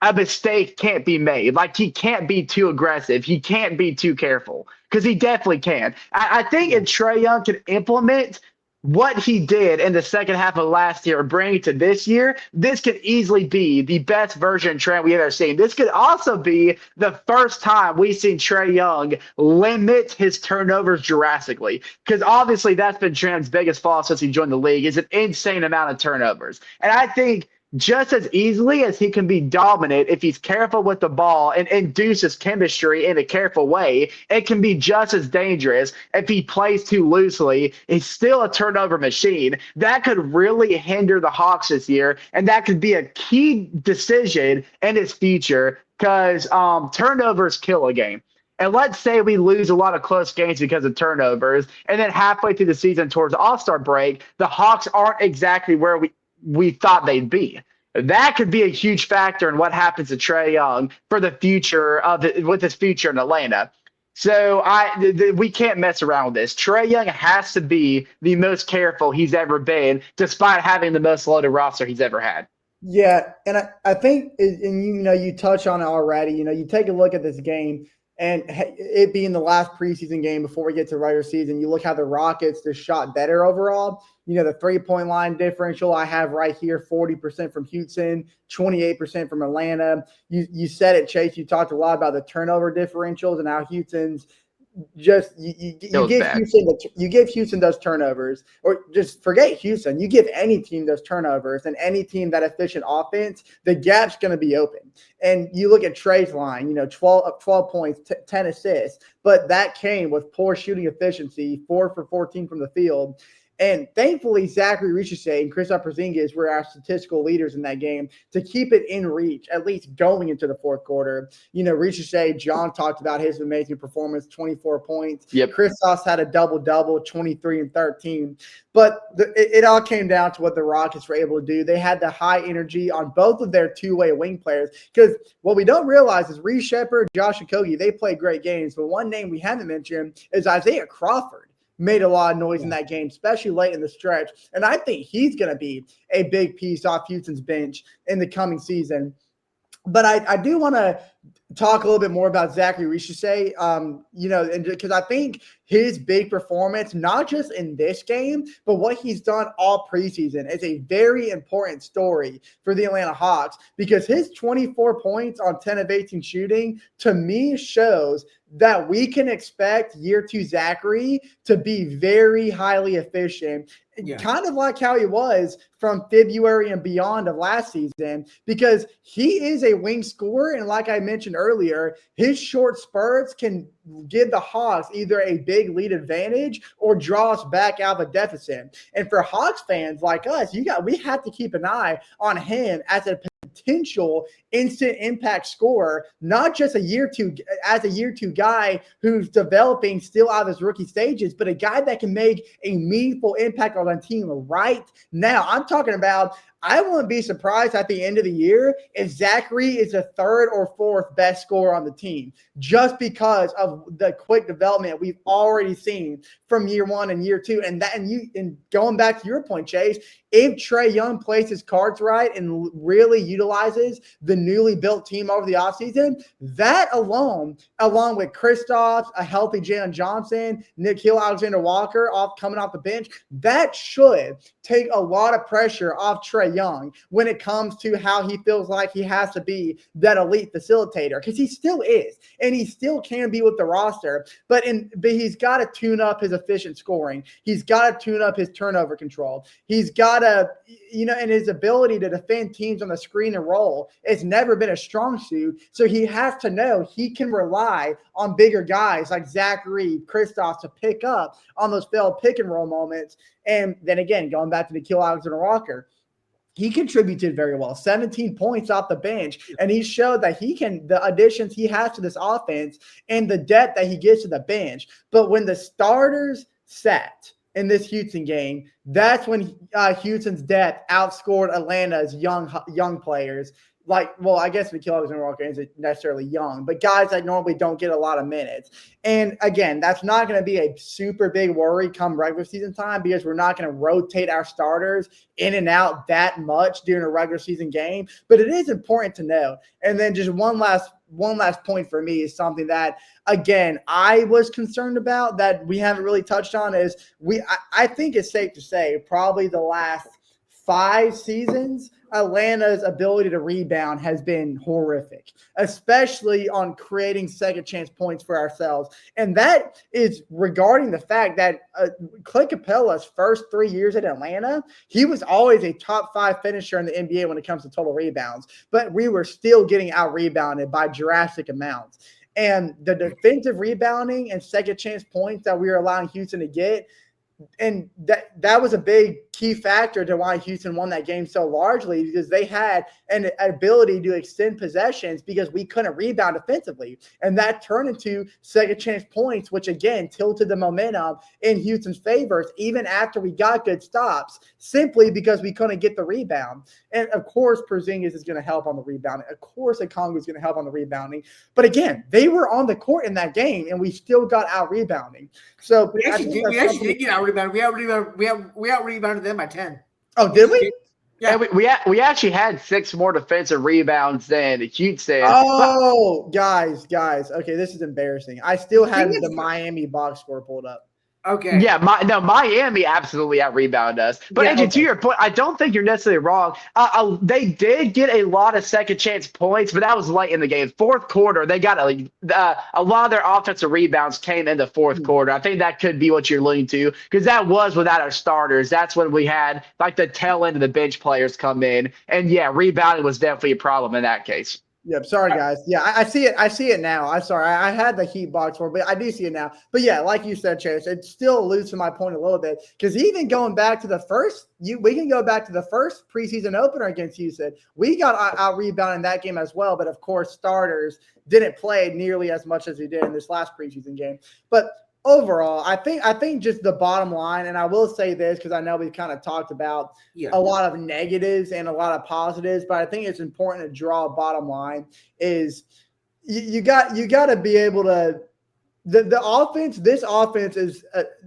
a mistake can't be made. Like, he can't be too aggressive. He can't be too careful, because he definitely can. I think if Trae Young can implement what he did in the second half of last year and bring it to this year, this could easily be the best version of Trae we've ever seen. This could also be the first time we've seen Trae Young limit his turnovers drastically, because obviously that's been Trae's biggest flaw since he joined the league, is an insane amount of turnovers. And I think just as easily as he can be dominant if he's careful with the ball and induces chemistry in a careful way, it can be just as dangerous if he plays too loosely. He's still a turnover machine. That could really hinder the Hawks this year, and that could be a key decision in his future, because turnovers kill a game. And let's say we lose a lot of close games because of turnovers, and then halfway through the season towards the All-Star break, the Hawks aren't exactly where we thought they'd be. That could be a huge factor in what happens to Trae Young for the future with his future in Atlanta. So we can't mess around with this. Trae Young has to be the most careful he's ever been, despite having the most loaded roster he's ever had. Yeah, and I think, and you touch on it already. You take a look at this game, and it being the last preseason game before we get to regular season, you look how the Rockets just shot better overall. The three-point line differential I have right here, 40% from Houston, 28% from Atlanta. You said it, Chase. You talked a lot about the turnover differentials and how Houston's just you give Houston those turnovers, or just forget Houston. You give any team those turnovers and any team that efficient offense, the gap's going to be open. And you look at Trae's line, 12 points, 10 assists, but that came with poor shooting efficiency, 4 for 14 from the field. And thankfully, Zachary Richardson and Kristaps Porzingis were our statistical leaders in that game to keep it in reach, at least going into the fourth quarter. Richardson, John talked about his amazing performance, 24 points. Yep. Kristaps had a double-double, 23 and 13. But it all came down to what the Rockets were able to do. They had the high energy on both of their two-way wing players, because what we don't realize is Reece Sheppard, Josh Okogie, they play great games. But one name we haven't mentioned is Isaiah Crawford. Made a lot of noise in that game, especially late in the stretch. And I think he's going to be a big piece off Houston's bench in the coming season. But I do want to talk a little bit more about Zachary Richesay, and because I think his big performance, not just in this game, but what he's done all preseason, is a very important story for the Atlanta Hawks, because his 24 points on 10 of 18 shooting, to me, shows that we can expect year 2 Zachary to be very highly efficient, kind of like how he was from February and beyond of last season, because he is a wing scorer. And like I mentioned earlier, his short spurts can give the Hawks either a big lead advantage or draw us back out of a deficit. And for Hawks fans like us, we have to keep an eye on him as a potential instant impact scorer, not just a year two guy who's developing still out of his rookie stages, but a guy that can make a meaningful impact on a team right now. I'm talking about, I wouldn't be surprised at the end of the year if Zachary is the 3rd or 4th best scorer on the team, just because of the quick development we've already seen from year 1 and year 2. And going back to your point, Chase, if Trae Young plays his cards right and really utilizes the newly built team over the offseason, that alone, along with Kristaps, a healthy Jalen Johnson, Nickeil Alexander-Walker coming off the bench, that should take a lot of pressure off Trae Young when it comes to how he feels like he has to be that elite facilitator, because he still is, and he still can be with the roster, but he's got to tune up his efficient scoring. He's got to tune up his turnover control. He's got to, and his ability to defend teams on the screen and roll, it's never been a strong suit. So he has to know he can rely on bigger guys like Zachary, Kristaps to pick up on those failed pick and roll moments. And then again, going back to Nickeil Alexander-Walker, he contributed very well, 17 points off the bench. And he showed that the additions he has to this offense and the depth that he gives to the bench. But when the starters sat in this Houston game, that's when Houston's depth outscored Atlanta's young players. I guess Nickeil Alexander-Walker isn't necessarily young, but guys that normally don't get a lot of minutes. And again, that's not going to be a super big worry come regular season time, because we're not going to rotate our starters in and out that much during a regular season game. But it is important to know. And then just one last point for me is something that, again, I was concerned about that we haven't really touched on, is I think it's safe to say probably the last 5 seasons, Atlanta's ability to rebound has been horrific, especially on creating second chance points for ourselves. And that is regarding the fact that Clint Capella's first 3 years at Atlanta, he was always a top 5 finisher in the NBA when it comes to total rebounds, but we were still getting out rebounded by drastic amounts. And the defensive rebounding and second chance points that we were allowing Houston to get, and that was a big key factor to why Houston won that game so largely, because they had an ability to extend possessions because we couldn't rebound defensively. And that turned into second chance points, which again tilted the momentum in Houston's favors even after we got good stops, simply because we couldn't get the rebound. And of course, Porzingis is going to help on the rebounding. Of course, Okongwu is going to help on the rebounding. But again, they were on the court in that game, and we still got out rebounding. So we actually did get out rebounded. We out rebounded them by 10. Oh, did we? Yeah, we actually had 6 more defensive rebounds than Houston. Oh, guys. Okay, this is embarrassing. I still had the Miami box score pulled up. Okay. Yeah, Miami absolutely out-rebounded us. But Yeah, Andrew, to your point, I don't think you're necessarily wrong. They did get a lot of second-chance points, but that was late in the game. Fourth quarter, they got a lot of their offensive rebounds came in the fourth quarter. I think that could be what you're alluding to, because that was without our starters. That's when we had the tail end of the bench players come in. And, yeah, rebounding was definitely a problem in that case. Yep. Sorry, guys. Yeah, I see it. I see it now. I'm sorry. I had the Heat box score, but I do see it now. But yeah, like you said, Chase, it still alludes to my point a little bit, because even going back to we can go back to the first preseason opener against Houston. We got out rebounded in that game as well, but of course, starters didn't play nearly as much as we did in this last preseason game. But overall, I think just the bottom line, and I will say this because I know we've kind of talked about a lot of negatives and a lot of positives, but I think it's important to draw a bottom line is you got to be able to the offense. This offense is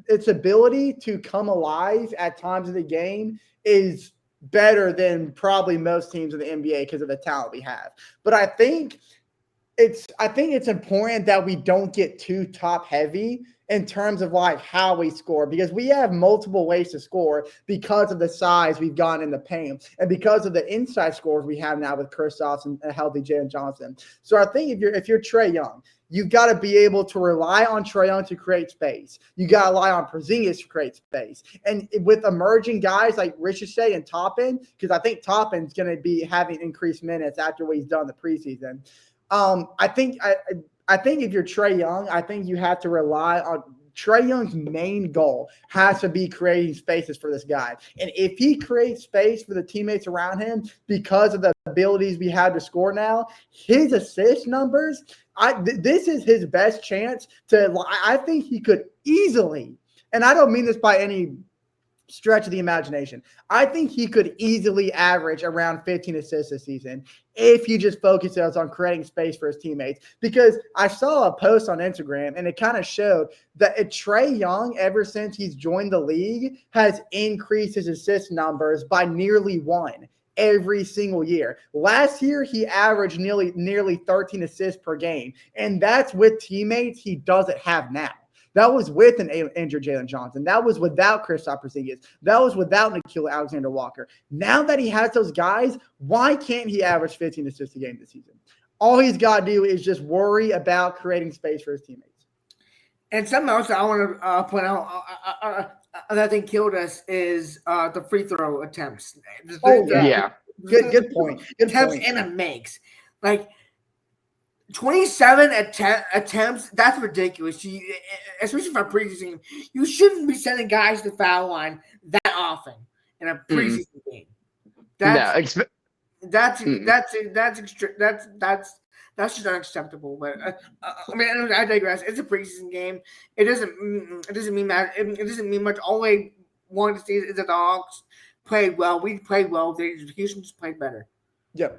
its ability to come alive at times of the game is better than probably most teams in the NBA because of the talent we have. But I think I think it's important that we don't get too top heavy in terms of like how we score, because we have multiple ways to score because of the size we've gotten in the paint and because of the inside scores we have now with Kristaps and a healthy Jalen Johnson. So I think if you're Trae Young, you've got to be able to rely on Trae Young to create space. You got to rely on Porzingis to create space. And with emerging guys like Ricochet and Toppin, because I think Toppin's going to be having increased minutes after what he's done in the preseason. I think if you're Trae Young, I think you have to rely on Trae Young's main goal has to be creating spaces for this guy. And if he creates space for the teammates around him because of the abilities we have to score now, his assist numbers, this is his best chance to – I think he could easily – and I don't mean this by any stretch of the imagination. I think he could easily average around 15 assists this season if he just focuses on creating space for his teammates. Because I saw a post on Instagram and it kind of showed that Trae Young, ever since he's joined the league, has increased his assist numbers by nearly 1 every single year. Last year, he averaged nearly 13 assists per game, and that's with teammates he doesn't have now. That was with an injured Jalen Johnson. That was without Kristaps Porzingis. That was without Nickeil Alexander-Walker. Now that he has those guys, why can't he average 15 assists a game this season? All he's got to do is just worry about creating space for his teammates. And something else I want to point out that I think killed us is the free throw attempts. Yeah. Good point. Good attempts point. and a makes. Like, 27 attempts, that's ridiculous. Especially for a preseason, you shouldn't be sending guys to the foul line that often in a preseason game. That's just unacceptable. But I mean, I digress. It's a preseason game. It doesn't mean that. It doesn't mean much. All I wanted to see is that the Hawks played well. We played well. Houston just played better. Yep.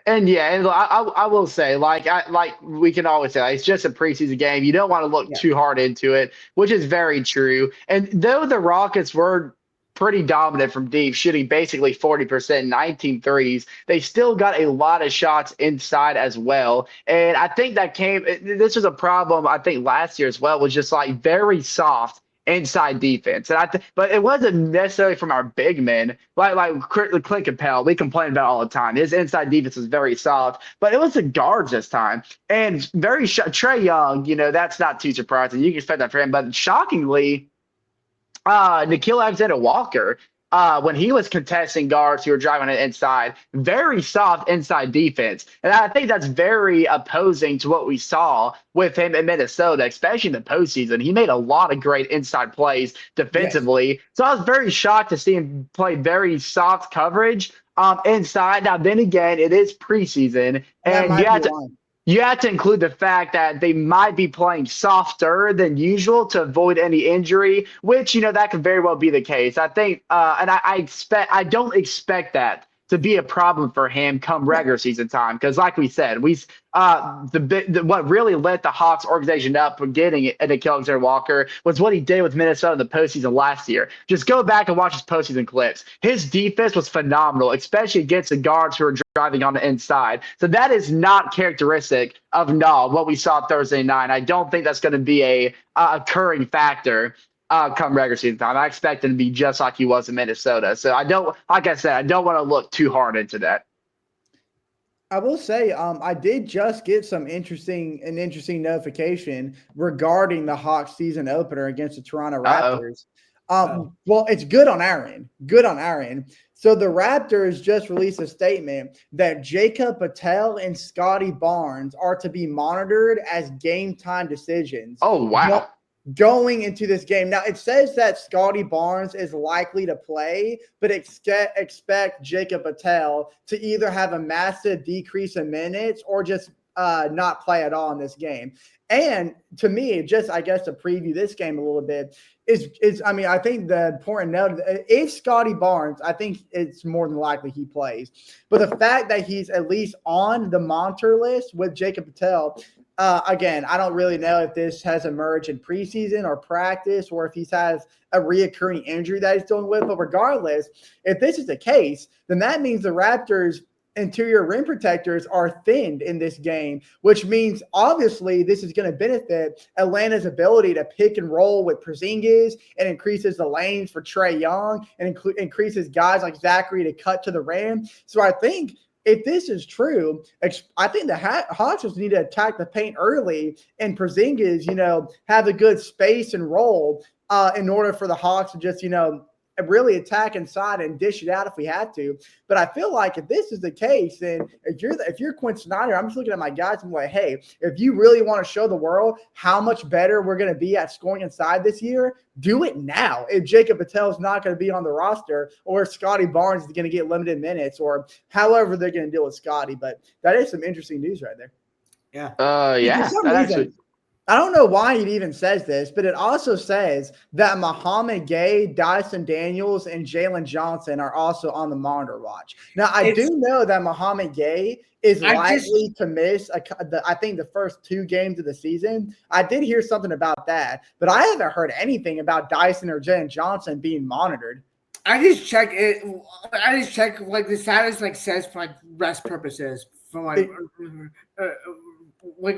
And I will say, like we can always say, it's just a preseason game. You don't want to look too hard into it, which is very true. And though the Rockets were pretty dominant from deep, shooting basically 40%, 19 threes, they still got a lot of shots inside as well. And I think this was a problem, I think, last year as well, was just like very soft inside defense. And but it wasn't necessarily from our big men, like Clint Capel. We complain about it all the time. His inside defense was very soft, but it was the guards this time. And Trae Young, that's not too surprising. You can expect that for him. But shockingly, Nickeil Alexander-Walker, when he was contesting guards who were driving it inside, very soft inside defense. And I think that's very opposing to what we saw with him in Minnesota, especially in the postseason. He made a lot of great inside plays defensively. Yes. So I was very shocked to see him play very soft coverage inside. Now, then again, it is preseason, and you have to include the fact that they might be playing softer than usual to avoid any injury, which, that could very well be the case. I think, and I don't expect that to be a problem for him come regular season time. Because like we said, what really lit the Hawks organization up for getting Nickeil Alexander-Walker was what he did with Minnesota in the postseason last year. Just go back and watch his postseason clips. His defense was phenomenal, especially against the guards who were driving on the inside. So that is not characteristic of what we saw Thursday night. I don't think that's going to be a occurring factor come regular season time. I expect him to be just like he was in Minnesota. So I don't want to look too hard into that. I will say, I did just get an interesting notification regarding the Hawks season opener against the Toronto Raptors. Well, it's good on our end. So the Raptors just released a statement that Jacob Patel and Scotty Barnes are to be monitored as game time decisions. Oh, wow. Going into this game. Now, it says that Scotty Barnes is likely to play, but expect Jacob Patel to either have a massive decrease in minutes or just not play at all in this game. And to me, just, I guess, to preview this game a little bit, I think the important note, if Scotty Barnes, I think it's more than likely he plays. But the fact that he's at least on the monitor list with Jacob Patel, again, I don't really know if this has emerged in preseason or practice or if he has a reoccurring injury that he's dealing with. But regardless, if this is the case, then that means the Raptors interior rim protectors are thinned in this game, which means obviously this is going to benefit Atlanta's ability to pick and roll with Porzingis and increases the lanes for Trae Young and increases guys like Zachary to cut to the rim. So I think if this is true, I think the Hawks just need to attack the paint early and Porzingis, have a good space and roll in order for the Hawks to just, really attack inside and dish it out if we have to. But I feel like if this is the case, then if you're Quinn Snyder, I'm just looking at my guys and I'm like, hey, if you really want to show the world how much better we're going to be at scoring inside this year, do it now. If Jacob Patel is not going to be on the roster, or if Scotty Barnes is going to get limited minutes, or however they're going to deal with Scotty. But that is some interesting news right there. Yeah. Yeah. For some reason, I don't know why it even says this, but it also says that Muhammad Gay, Dyson Daniels, and Jalen Johnson are also on the monitor watch. Now, I do know that Muhammad Gay is likely to miss, I think, the first 2 games of the season. I did hear something about that, but I haven't heard anything about Dyson or Jalen Johnson being monitored. I just check it. I just check the status says for rest purposes for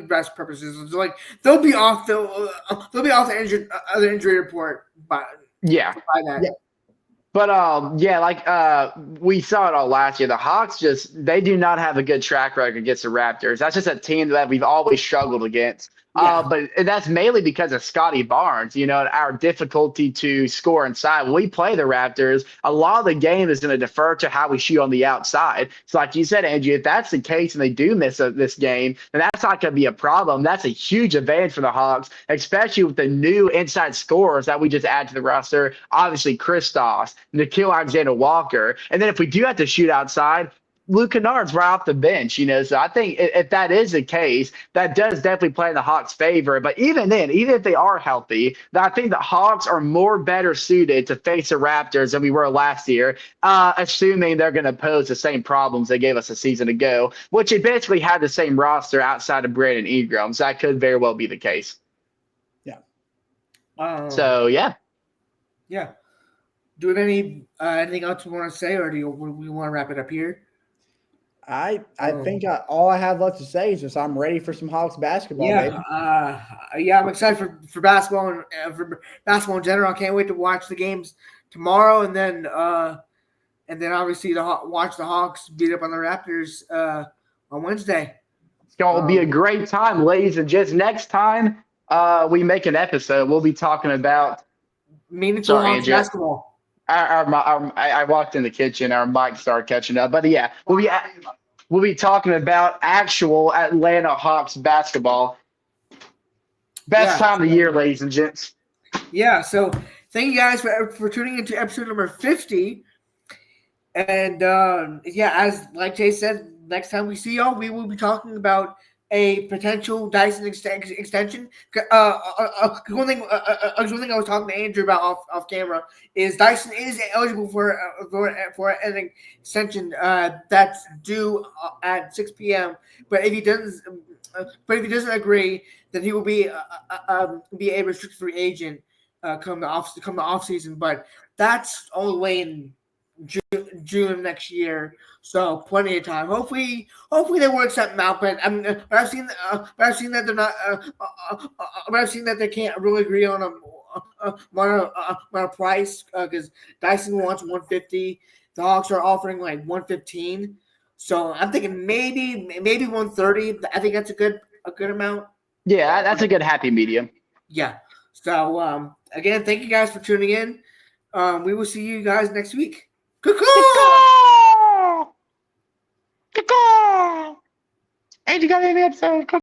rest purposes. It's they'll be off the injury report by that. Yeah. But we saw it all last year. The Hawks they do not have a good track record against the Raptors. That's just a team that we've always struggled against. Yeah. But that's mainly because of Scotty Barnes, our difficulty to score inside. When we play the Raptors, a lot of the game is going to defer to how we shoot on the outside. So like you said, Andrew, if that's the case and they do miss this game, then that's not going to be a problem. That's a huge advantage for the Hawks, especially with the new inside scorers that we just add to the roster. Obviously, Kristaps, Nickeil Alexander-Walker. And then if we do have to shoot outside, Luke Kennard's right off the bench, so I think if that is the case, that does definitely play in the Hawks' favor. But even then, even if they are healthy, I think the Hawks are better suited to face the Raptors than we were last year, assuming they're going to pose the same problems they gave us a season ago, which they basically had the same roster outside of Brandon Ingram. So that could very well be the case. Yeah. So, yeah. Yeah. Do we have anything else we want to say, or do we want to wrap it up here? I think all I have left to say is just I'm ready for some Hawks basketball. Yeah, baby. I'm excited for basketball and for basketball in general. I can't wait to watch the games tomorrow, and then obviously watch the Hawks beat up on the Raptors on Wednesday. It's going to be a great time, ladies and gents. Next time we make an episode, we'll be talking about meaningful Hawks basketball. I walked in the kitchen. Our mic started catching up, but yeah, we'll be talking about actual Atlanta Hawks basketball. Best time of the year, ladies and gents. Yeah. So thank you guys for tuning into episode number 50. And as like Jay said, next time we see y'all, we will be talking about a potential Dyson extension. One thing I was talking to Andrew about off camera is Dyson is eligible for an extension that's due at 6 p.m. But if he doesn't agree, then he will be a restricted free agent come the off season. But that's all the way in June of next year, so plenty of time. Hopefully they work something out. But I've seen that they're not. But I've seen that they can't really agree on a price because Dyson wants 150. The Hawks are offering 115. So I'm thinking maybe 130. I think that's a good amount. Yeah, that's a good happy medium. Yeah. So again, thank you guys for tuning in. We will see you guys next week. And you got any episode?